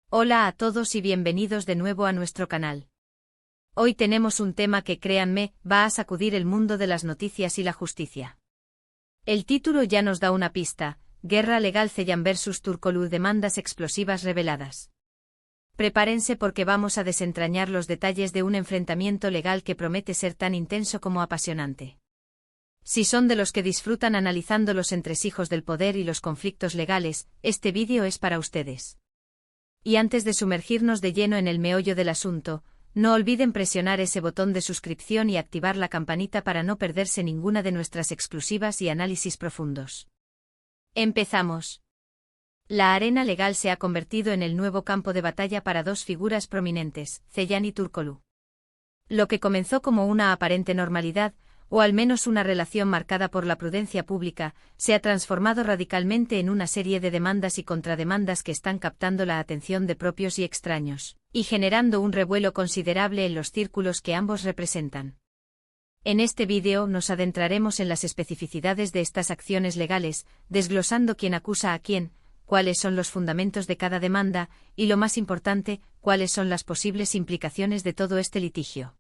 Hola a todos y bienvenidos de nuevo a nuestro canal. Hoy tenemos un tema que, créanme, va a sacudir el mundo de las noticias y la justicia. El título ya nos da una pista: Guerra legal Ceyhan vs Turkoglu, demandas explosivas reveladas. Prepárense porque vamos a desentrañar los detalles de un enfrentamiento legal que promete ser tan intenso como apasionante. Si son de los que disfrutan analizando los entresijos del poder y los conflictos legales, este vídeo es para ustedes. Y antes de sumergirnos de lleno en el meollo del asunto, no olviden presionar ese botón de suscripción y activar la campanita para no perderse ninguna de nuestras exclusivas y análisis profundos. Empezamos. La arena legal se ha convertido en el nuevo campo de batalla para dos figuras prominentes, Ceyhan y Turkoglu. Lo que comenzó como una aparente normalidad, o al menos una relación marcada por la prudencia pública, se ha transformado radicalmente en una serie de demandas y contrademandas que están captando la atención de propios y extraños, y generando un revuelo considerable en los círculos que ambos representan. En este vídeo nos adentraremos en las especificidades de estas acciones legales, desglosando quién acusa a quién, cuáles son los fundamentos de cada demanda, y lo más importante, cuáles son las posibles implicaciones de todo este litigio.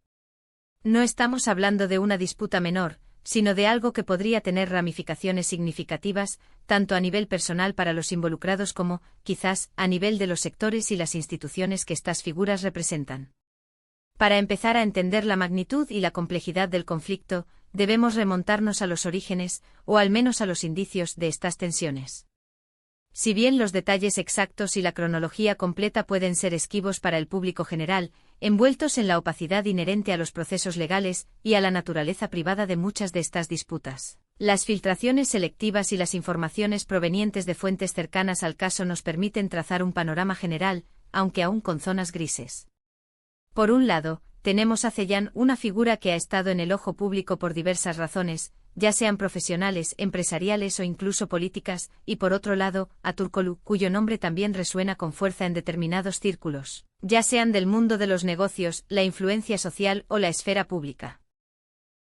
No estamos hablando de una disputa menor, sino de algo que podría tener ramificaciones significativas, tanto a nivel personal para los involucrados como, quizás, a nivel de los sectores y las instituciones que estas figuras representan. Para empezar a entender la magnitud y la complejidad del conflicto, debemos remontarnos a los orígenes, o al menos a los indicios de estas tensiones. Si bien los detalles exactos y la cronología completa pueden ser esquivos para el público general, envueltos en la opacidad inherente a los procesos legales y a la naturaleza privada de muchas de estas disputas, las filtraciones selectivas y las informaciones provenientes de fuentes cercanas al caso nos permiten trazar un panorama general, aunque aún con zonas grises. Por un lado, tenemos a Ceyhan, una figura que ha estado en el ojo público por diversas razones, ya sean profesionales, empresariales o incluso políticas, y por otro lado, a Turkoglu, cuyo nombre también resuena con fuerza en determinados círculos, ya sean del mundo de los negocios, la influencia social o la esfera pública.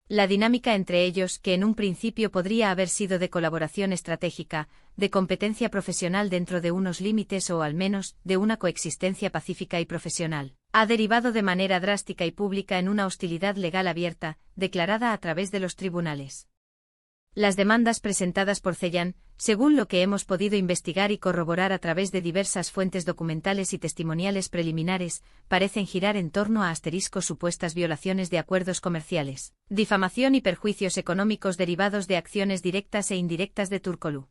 La dinámica entre ellos, que en un principio podría haber sido de colaboración estratégica, de competencia profesional dentro de unos límites o al menos, de una coexistencia pacífica y profesional, ha derivado de manera drástica y pública en una hostilidad legal abierta, declarada a través de los tribunales. Las demandas presentadas por Ceyhan, según lo que hemos podido investigar y corroborar a través de diversas fuentes documentales y testimoniales preliminares, parecen girar en torno a supuestas violaciones de acuerdos comerciales, difamación y perjuicios económicos derivados de acciones directas e indirectas de Turkoglu.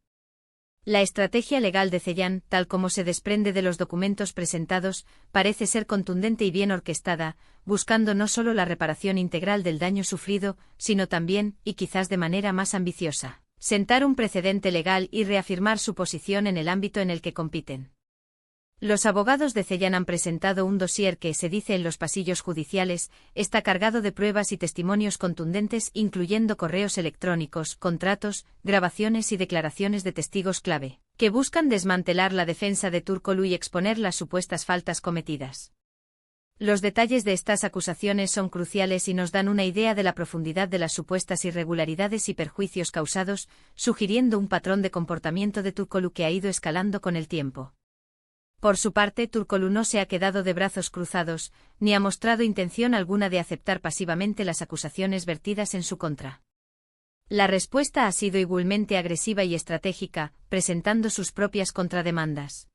La estrategia legal de Ceyhan, tal como se desprende de los documentos presentados, parece ser contundente y bien orquestada, buscando no solo la reparación integral del daño sufrido, sino también, y quizás de manera más ambiciosa, sentar un precedente legal y reafirmar su posición en el ámbito en el que compiten. Los abogados de Ceyhan han presentado un dossier que, se dice en los pasillos judiciales, está cargado de pruebas y testimonios contundentes, incluyendo correos electrónicos, contratos, grabaciones y declaraciones de testigos clave, que buscan desmantelar la defensa de Turkoglu y exponer las supuestas faltas cometidas. Los detalles de estas acusaciones son cruciales y nos dan una idea de la profundidad de las supuestas irregularidades y perjuicios causados, sugiriendo un patrón de comportamiento de Turkoglu que ha ido escalando con el tiempo. Por su parte, Turkoglu no se ha quedado de brazos cruzados, ni ha mostrado intención alguna de aceptar pasivamente las acusaciones vertidas en su contra. La respuesta ha sido igualmente agresiva y estratégica, presentando sus propias contrademandas.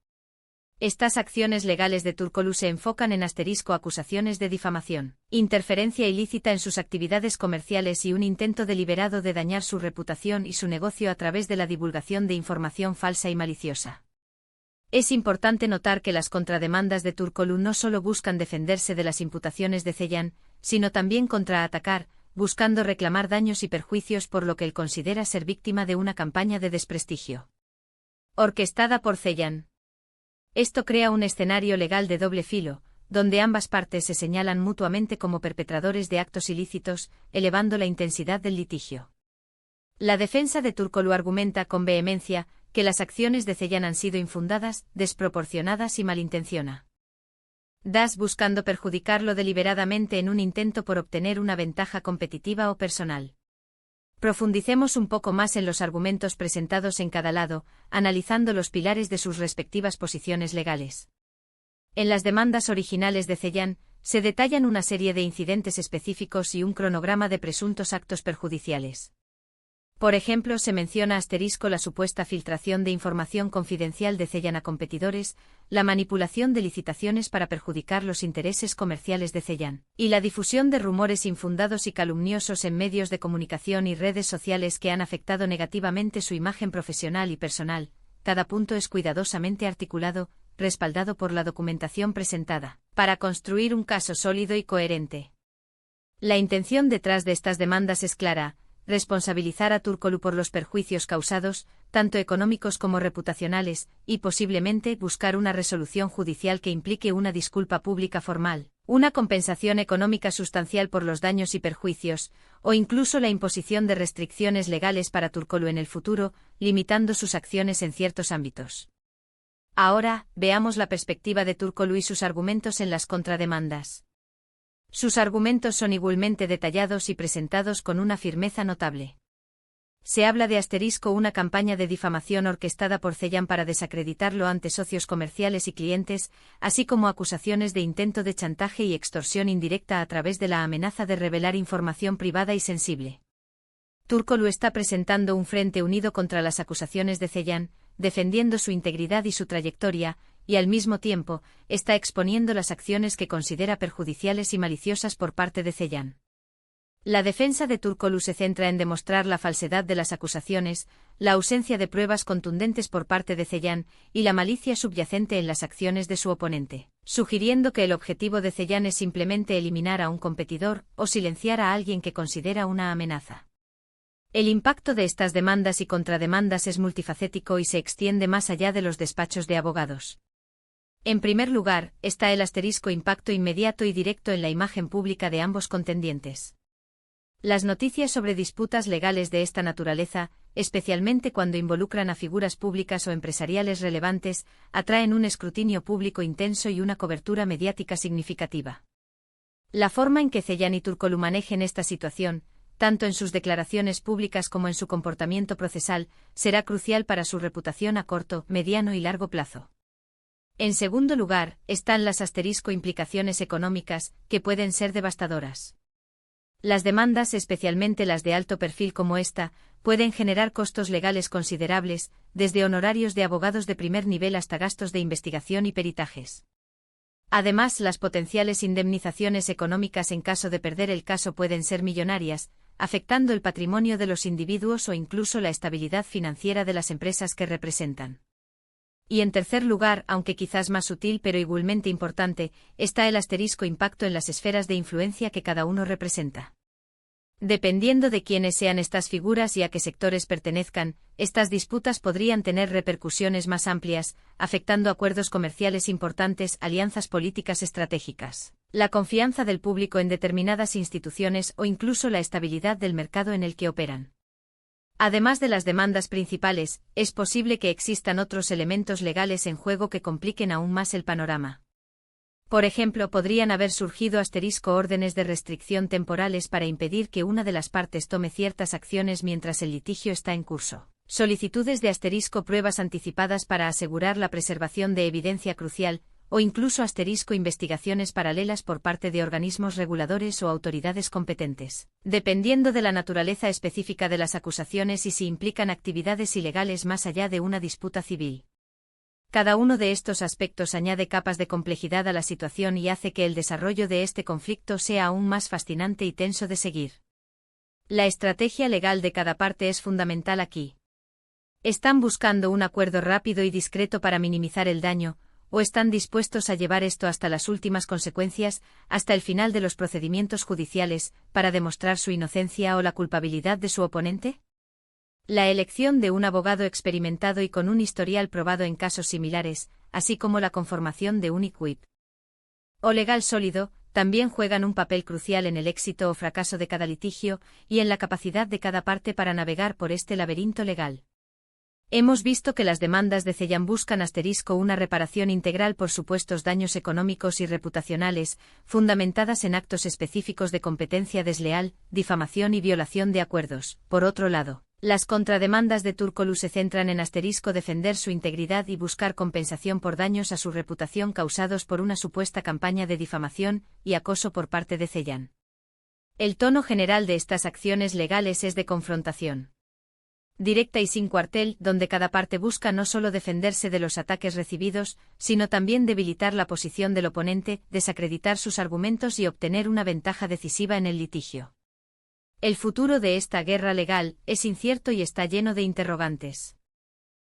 Estas acciones legales de Turkoglu se enfocan en acusaciones de difamación, interferencia ilícita en sus actividades comerciales y un intento deliberado de dañar su reputación y su negocio a través de la divulgación de información falsa y maliciosa. Es importante notar que las contrademandas de Turkoglu no solo buscan defenderse de las imputaciones de Ceyhan, sino también contraatacar, buscando reclamar daños y perjuicios por lo que él considera ser víctima de una campaña de desprestigio orquestada por Ceyhan. Esto crea un escenario legal de doble filo, donde ambas partes se señalan mutuamente como perpetradores de actos ilícitos, elevando la intensidad del litigio. La defensa de Turkoglu argumenta con vehemencia que las acciones de Ceyhan han sido infundadas, desproporcionadas y malintencionadas, buscando perjudicarlo deliberadamente en un intento por obtener una ventaja competitiva o personal. Profundicemos un poco más en los argumentos presentados en cada lado, analizando los pilares de sus respectivas posiciones legales. En las demandas originales de Cellan, se detallan una serie de incidentes específicos y un cronograma de presuntos actos perjudiciales. Por ejemplo, se menciona la supuesta filtración de información confidencial de Cellan a competidores, la manipulación de licitaciones para perjudicar los intereses comerciales de Cellan, y la difusión de rumores infundados y calumniosos en medios de comunicación y redes sociales que han afectado negativamente su imagen profesional y personal. Cada punto es cuidadosamente articulado, respaldado por la documentación presentada, para construir un caso sólido y coherente. La intención detrás de estas demandas es clara: responsabilizar a Turkoglu por los perjuicios causados, tanto económicos como reputacionales, y posiblemente buscar una resolución judicial que implique una disculpa pública formal, una compensación económica sustancial por los daños y perjuicios, o incluso la imposición de restricciones legales para Turkoglu en el futuro, limitando sus acciones en ciertos ámbitos. Ahora, veamos la perspectiva de Turkoglu y sus argumentos en las contrademandas. Sus argumentos son igualmente detallados y presentados con una firmeza notable. Se habla de una campaña de difamación orquestada por Cellan para desacreditarlo ante socios comerciales y clientes, así como acusaciones de intento de chantaje y extorsión indirecta a través de la amenaza de revelar información privada y sensible. Turkoglu está presentando un frente unido contra las acusaciones de Cellan, defendiendo su integridad y su trayectoria, y al mismo tiempo, está exponiendo las acciones que considera perjudiciales y maliciosas por parte de Cellan. La defensa de Turkoglu se centra en demostrar la falsedad de las acusaciones, la ausencia de pruebas contundentes por parte de Cellan y la malicia subyacente en las acciones de su oponente, sugiriendo que el objetivo de Cellan es simplemente eliminar a un competidor o silenciar a alguien que considera una amenaza. El impacto de estas demandas y contrademandas es multifacético y se extiende más allá de los despachos de abogados. En primer lugar, está el impacto inmediato y directo en la imagen pública de ambos contendientes. Las noticias sobre disputas legales de esta naturaleza, especialmente cuando involucran a figuras públicas o empresariales relevantes, atraen un escrutinio público intenso y una cobertura mediática significativa. La forma en que Cellan y Turkoglu manejen esta situación, tanto en sus declaraciones públicas como en su comportamiento procesal, será crucial para su reputación a corto, mediano y largo plazo. En segundo lugar, están las implicaciones económicas, que pueden ser devastadoras. Las demandas, especialmente las de alto perfil como esta, pueden generar costos legales considerables, desde honorarios de abogados de primer nivel hasta gastos de investigación y peritajes. Además, las potenciales indemnizaciones económicas en caso de perder el caso pueden ser millonarias, afectando el patrimonio de los individuos o incluso la estabilidad financiera de las empresas que representan. Y en tercer lugar, aunque quizás más sutil pero igualmente importante, está el impacto en las esferas de influencia que cada uno representa. Dependiendo de quiénes sean estas figuras y a qué sectores pertenezcan, estas disputas podrían tener repercusiones más amplias, afectando acuerdos comerciales importantes, alianzas políticas estratégicas, la confianza del público en determinadas instituciones o incluso la estabilidad del mercado en el que operan. Además de las demandas principales, es posible que existan otros elementos legales en juego que compliquen aún más el panorama. Por ejemplo, podrían haber surgido órdenes de restricción temporales para impedir que una de las partes tome ciertas acciones mientras el litigio está en curso. Solicitudes de pruebas anticipadas para asegurar la preservación de evidencia crucial, o incluso investigaciones paralelas por parte de organismos reguladores o autoridades competentes, dependiendo de la naturaleza específica de las acusaciones y si implican actividades ilegales más allá de una disputa civil. Cada uno de estos aspectos añade capas de complejidad a la situación y hace que el desarrollo de este conflicto sea aún más fascinante y tenso de seguir. La estrategia legal de cada parte es fundamental aquí. ¿Están buscando un acuerdo rápido y discreto para minimizar el daño, o están dispuestos a llevar esto hasta las últimas consecuencias, hasta el final de los procedimientos judiciales, para demostrar su inocencia o la culpabilidad de su oponente? La elección de un abogado experimentado y con un historial probado en casos similares, así como la conformación de un equipo o legal sólido, también juegan un papel crucial en el éxito o fracaso de cada litigio y en la capacidad de cada parte para navegar por este laberinto legal. Hemos visto que las demandas de Cellan buscan una reparación integral por supuestos daños económicos y reputacionales, fundamentadas en actos específicos de competencia desleal, difamación y violación de acuerdos. Por otro lado, Las contrademandas de Turkoglu se centran en defender su integridad y buscar compensación por daños a su reputación causados por una supuesta campaña de difamación y acoso por parte de Ceyhan. El tono general de estas acciones legales es de confrontación directa y sin cuartel, donde cada parte busca no solo defenderse de los ataques recibidos, sino también debilitar la posición del oponente, desacreditar sus argumentos y obtener una ventaja decisiva en el litigio. El futuro de esta guerra legal es incierto y está lleno de interrogantes.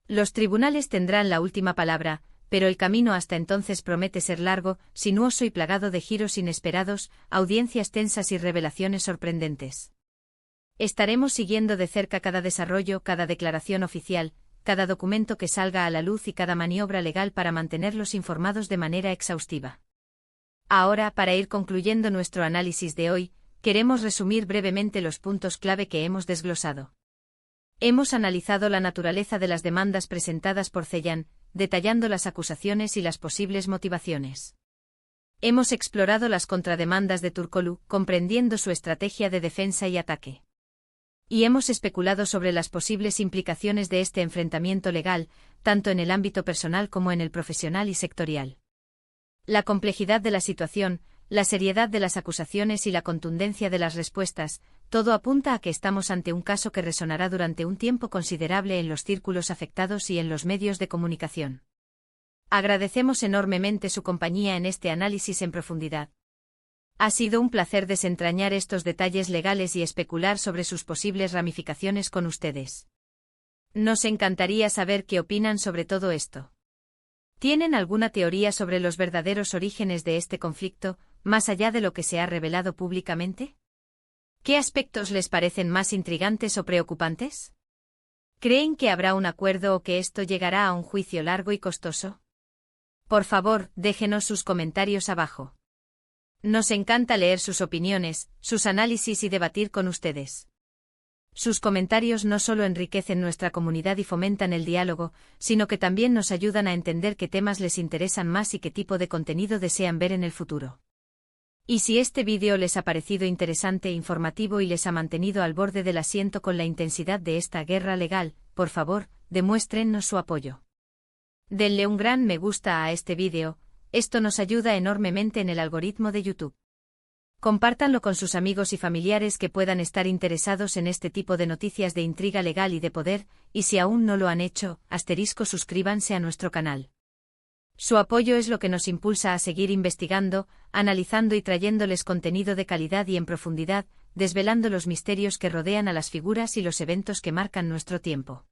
Los tribunales tendrán la última palabra, pero el camino hasta entonces promete ser largo, sinuoso y plagado de giros inesperados, audiencias tensas y revelaciones sorprendentes. Estaremos siguiendo de cerca cada desarrollo, cada declaración oficial, cada documento que salga a la luz y cada maniobra legal para mantenerlos informados de manera exhaustiva. Ahora, para ir concluyendo nuestro análisis de hoy, queremos resumir brevemente los puntos clave que hemos desglosado. Hemos analizado la naturaleza de las demandas presentadas por Ceyhan, detallando las acusaciones y las posibles motivaciones. Hemos explorado las contrademandas de Turkoglu, comprendiendo su estrategia de defensa y ataque. Y hemos especulado sobre las posibles implicaciones de este enfrentamiento legal, tanto en el ámbito personal como en el profesional y sectorial. La complejidad de la situación, la seriedad de las acusaciones y la contundencia de las respuestas, todo apunta a que estamos ante un caso que resonará durante un tiempo considerable en los círculos afectados y en los medios de comunicación. Agradecemos enormemente su compañía en este análisis en profundidad. Ha sido un placer desentrañar estos detalles legales y especular sobre sus posibles ramificaciones con ustedes. Nos encantaría saber qué opinan sobre todo esto. ¿Tienen alguna teoría sobre los verdaderos orígenes de este conflicto, más allá de lo que se ha revelado públicamente? ¿Qué aspectos les parecen más intrigantes o preocupantes? ¿Creen que habrá un acuerdo o que esto llegará a un juicio largo y costoso? Por favor, déjenos sus comentarios abajo. Nos encanta leer sus opiniones, sus análisis y debatir con ustedes. Sus comentarios no solo enriquecen nuestra comunidad y fomentan el diálogo, sino que también nos ayudan a entender qué temas les interesan más y qué tipo de contenido desean ver en el futuro. Y si este vídeo les ha parecido interesante e informativo y les ha mantenido al borde del asiento con la intensidad de esta guerra legal, por favor, demuéstrennos su apoyo. Denle un gran me gusta a este vídeo, esto nos ayuda enormemente en el algoritmo de YouTube. Compártanlo con sus amigos y familiares que puedan estar interesados en este tipo de noticias de intriga legal y de poder, y si aún no lo han hecho, suscríbanse a nuestro canal. Su apoyo es lo que nos impulsa a seguir investigando, analizando y trayéndoles contenido de calidad y en profundidad, desvelando los misterios que rodean a las figuras y los eventos que marcan nuestro tiempo.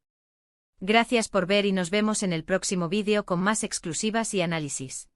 Gracias por ver y nos vemos en el próximo vídeo con más exclusivas y análisis.